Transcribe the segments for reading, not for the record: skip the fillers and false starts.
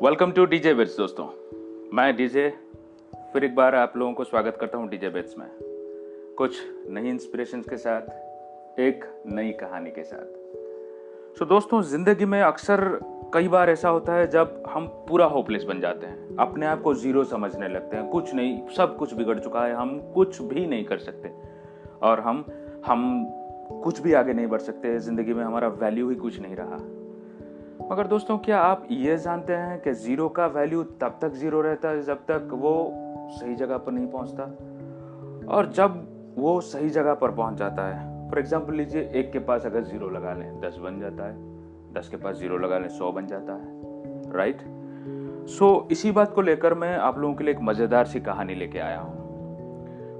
Welcome two DJ bets दोस्तों। मैं DJ फिर एक बार आप लोगों को स्वागत करता हूं डीजे बेट्स में, कुछ नई इंस्पिरेशंस के साथ, एक नई कहानी के साथ। दोस्तों, ज़िंदगी में अक्सर कई बार ऐसा होता है जब हम पूरा होपलेस बन जाते हैं, अपने आप को ज़ीरो समझने लगते हैं, कुछ नहीं, सब कुछ बिगड़ चुका है, हम कुछ भी नहीं कर सकते और हम कुछ भी आगे नहीं बढ़ सकते, ज़िंदगी में हमारा वैल्यू ही कुछ नहीं रहा। मगर दोस्तों, क्या आप ये जानते हैं कि ज़ीरो का वैल्यू तब तक ज़ीरो रहता है जब तक वो सही जगह पर नहीं पहुंचता, और जब वो सही जगह पर पहुंच जाता है, फॉर एग्जाम्पल लीजिए, एक के पास अगर ज़ीरो लगा लें 10 बन जाता है, 10 के पास ज़ीरो लगा लें 100 बन जाता है, राइट। इसी बात को लेकर मैं आप लोगों के लिए एक मज़ेदार सी कहानी लेके आया हूँ।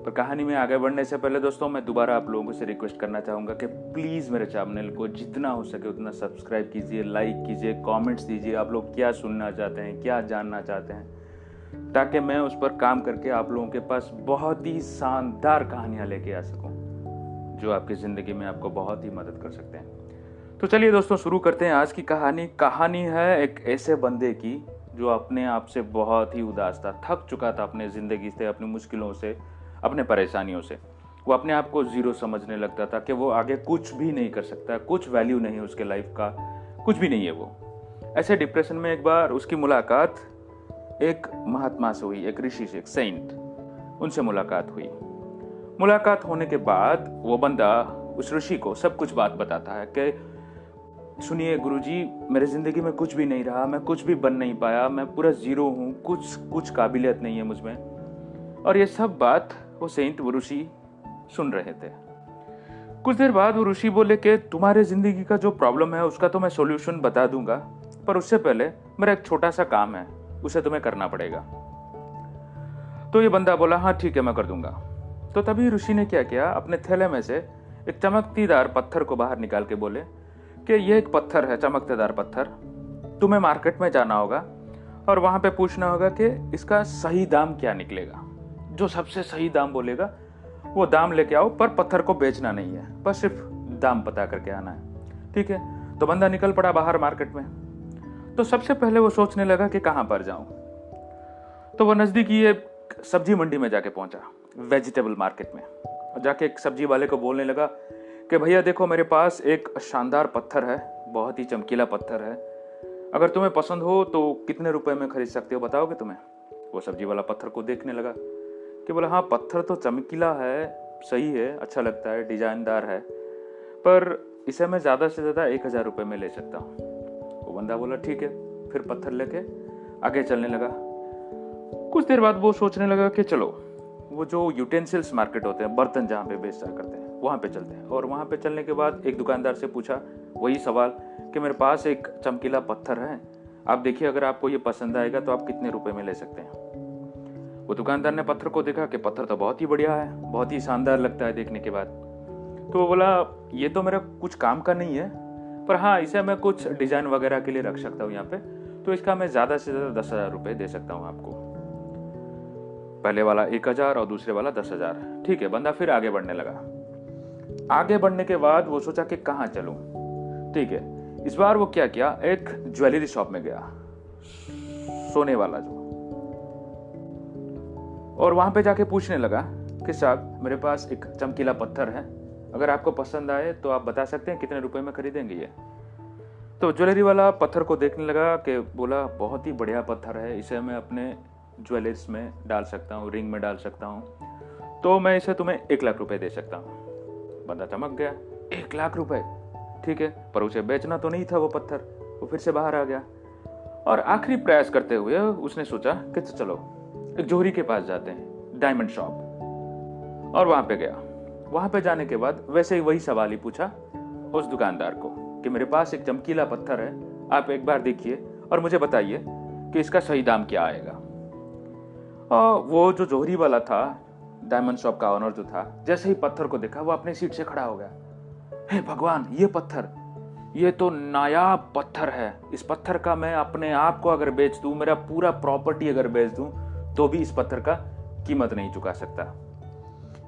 पर कहानी में आगे बढ़ने से पहले दोस्तों, मैं दोबारा आप लोगों से रिक्वेस्ट करना चाहूँगा कि प्लीज़ मेरे चैनल को जितना हो सके उतना सब्सक्राइब कीजिए, लाइक कीजिए, कमेंट्स दीजिए, आप लोग क्या सुनना चाहते हैं, क्या जानना चाहते हैं, ताकि मैं उस पर काम करके आप लोगों के पास बहुत ही शानदार कहानियाँ लेके आ सकूँ जो आपकी ज़िंदगी में आपको बहुत ही मदद कर सकते हैं। तो चलिए दोस्तों, शुरू करते हैं आज की कहानी। कहानी है एक ऐसे बंदे की जो अपने आप से बहुत ही उदास था, थक चुका था अपने ज़िंदगी से, अपनी मुश्किलों से, अपने परेशानियों से। वो अपने आप को ज़ीरो समझने लगता था कि वो आगे कुछ भी नहीं कर सकता, कुछ वैल्यू नहीं है उसके लाइफ का, कुछ भी नहीं है वो। ऐसे डिप्रेशन में एक बार उसकी मुलाकात एक महात्मा से हुई, एक ऋषि से, एक सेंट, उनसे मुलाकात हुई। मुलाकात होने के बाद वो बंदा उस ऋषि को सब कुछ बात बताता है कि सुनिए गुरुजी, मेरे ज़िंदगी में कुछ भी नहीं रहा, मैं कुछ भी बन नहीं पाया, मैं पूरा ज़ीरो हूँ, कुछ काबिलियत नहीं है मुझ में। और ये सब बात वो सेंट, वो ऋषि सुन रहे थे। कुछ देर बाद वो ऋषि बोले कि तुम्हारे जिंदगी का जो प्रॉब्लम है उसका तो मैं सॉल्यूशन बता दूंगा, पर उससे पहले मेरा एक छोटा सा काम है, उसे तुम्हें करना पड़ेगा। तो ये बंदा बोला हाँ ठीक है, मैं कर दूंगा। तो तभी ऋषि ने क्या किया, अपने थैले में से एक चमकतीदार पत्थर को बाहर निकाल के बोले कि यह एक पत्थर है, चमकतेदार पत्थर, तुम्हें मार्केट में जाना होगा और वहां पे पूछना होगा कि इसका सही दाम क्या निकलेगा। जो सबसे सही दाम बोलेगा वो दाम लेके आओ, पर पत्थर को बेचना नहीं है, बस सिर्फ दाम पता करके आना है, ठीक है। तो बंदा निकल पड़ा बाहर मार्केट में। तो सबसे पहले वो सोचने लगा कि कहां पर जाऊं। तो वो नजदीकी एक सब्जी मंडी में जाके पहुंचा, वेजिटेबल मार्केट में, और जाके एक सब्जी वाले को बोलने लगा कि भैया देखो, मेरे पास एक शानदार पत्थर है, बहुत ही चमकीला पत्थर है, अगर तुम्हें पसंद हो तो कितने रुपए में खरीद सकते हो, बताओगे तुम्हें। वो सब्जी वाला पत्थर को देखने लगा कि बोला हाँ, पत्थर तो चमकीला है, सही है, अच्छा लगता है, डिजाइनदार है, पर इसे मैं ज़्यादा से ज़्यादा 1000 रुपये में ले सकता हूँ। वो बंदा बोला ठीक है, फिर पत्थर लेके आगे चलने लगा। कुछ देर बाद वो सोचने लगा कि चलो, वो जो यूटेंसिल्स मार्केट होते हैं, बर्तन जहाँ पे बेचा करते हैं, वहाँ पे चलते हैं। और वहाँ पे चलने के बाद एक दुकानदार से पूछा वही सवाल कि मेरे पास एक चमकीला पत्थर है, आप देखिए, अगर आपको ये पसंद आएगा तो आप कितने रुपए में ले सकते हैं। वो दुकानदार ने पत्थर को देखा कि पत्थर तो बहुत ही बढ़िया है, बहुत ही शानदार लगता है देखने के बाद। तो वो बोला ये तो मेरा कुछ काम का नहीं है, पर हाँ, इसे मैं कुछ डिजाइन वगैरह के लिए रख सकता हूँ यहाँ पे, तो इसका मैं ज़्यादा से ज़्यादा 10,000 रुपये दे सकता हूँ आपको। पहले वाला 1000 और दूसरे वाला 10,000, ठीक है। बंदा फिर आगे बढ़ने लगा। आगे बढ़ने के बाद वो सोचा कि कहाँ चलूँ, ठीक है। इस बार वो क्या किया, एक ज्वेलरी शॉप में गया, सोने वाला जो, और वहां पे जाके पूछने लगा कि साहब, मेरे पास एक चमकीला पत्थर है, अगर आपको पसंद आए तो आप बता सकते हैं कितने रुपए में खरीदेंगे ये। तो ज्वेलरी वाला पत्थर को देखने लगा कि बोला बहुत ही बढ़िया पत्थर है, इसे मैं अपने ज्वेलर्स में डाल सकता हूँ, रिंग में डाल सकता हूँ, तो मैं इसे तुम्हें 1 लाख रुपए दे सकता हूँ। बंदा चमक गया, 1 लाख रुपए, ठीक है, पर उसे बेचना तो नहीं था वो पत्थर। वो फिर से बाहर आ गया और आखिरी प्रयास करते हुए उसने सोचा कि चलो एक जोहरी के पास जाते हैं, डायमंड शॉप, और वहां पे गया। वहां पे जाने के बाद वैसे ही वही सवाल ही पूछा उस दुकानदार को कि मेरे पास एक चमकीला पत्थर है, आप एक बार देखिए और मुझे बताइए कि इसका सही दाम क्या आएगा। और वो जो जोहरी वाला था, डायमंड शॉप का ऑनर जो था, जैसे ही पत्थर को देखा वो अपनी सीट से खड़ा हो गया। हे भगवान, ये पत्थर, ये तो नायाब पत्थर है, इस पत्थर का मैं अपने आप को अगर बेच दूं, मेरा पूरा प्रॉपर्टी अगर बेच दूं, तो भी इस पत्थर का कीमत नहीं चुका सकता।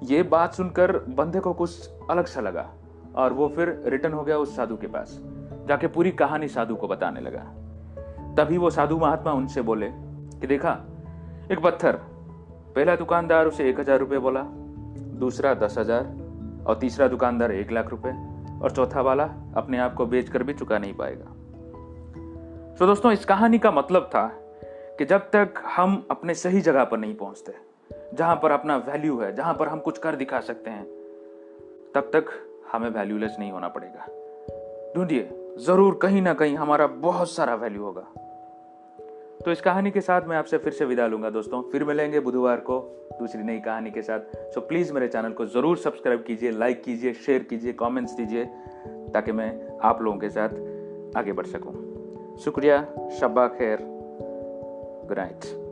ये बात सुनकर बंदे को कुछ अलग सा लगा और वो फिर रिटर्न हो गया उस साधु के पास, जाके पूरी कहानी साधु को बताने लगा। तभी वो साधु महात्मा उनसे बोले कि देखा, एक पत्थर, पहला दुकानदार उसे 1,000 रुपये बोला, दूसरा 10,000 और तीसरा दुकानदार 1,00,000 रुपये और चौथा वाला अपने आप को बेच कर भी चुका नहीं पाएगा। तो दोस्तों, इस कहानी का मतलब था कि जब तक हम अपने सही जगह पर नहीं पहुंचते, जहां पर अपना वैल्यू है, जहां पर हम कुछ कर दिखा सकते हैं, तब तक हमें वैल्यूलेस नहीं होना पड़ेगा। ढूंढिए, जरूर कहीं ना कहीं हमारा बहुत सारा वैल्यू होगा। तो इस कहानी के साथ मैं आपसे फिर से विदा लूंगा दोस्तों। फिर मिलेंगे बुधवार को दूसरी नई कहानी के साथ। सो प्लीज मेरे चैनल को जरूर सब्सक्राइब कीजिए, लाइक कीजिए, शेयर कीजिए, कमेंट्स दीजिए, ताकि मैं आप लोगों के साथ आगे बढ़ सकूं। शुक्रिया, शब्बा खैर, गुड नाइट।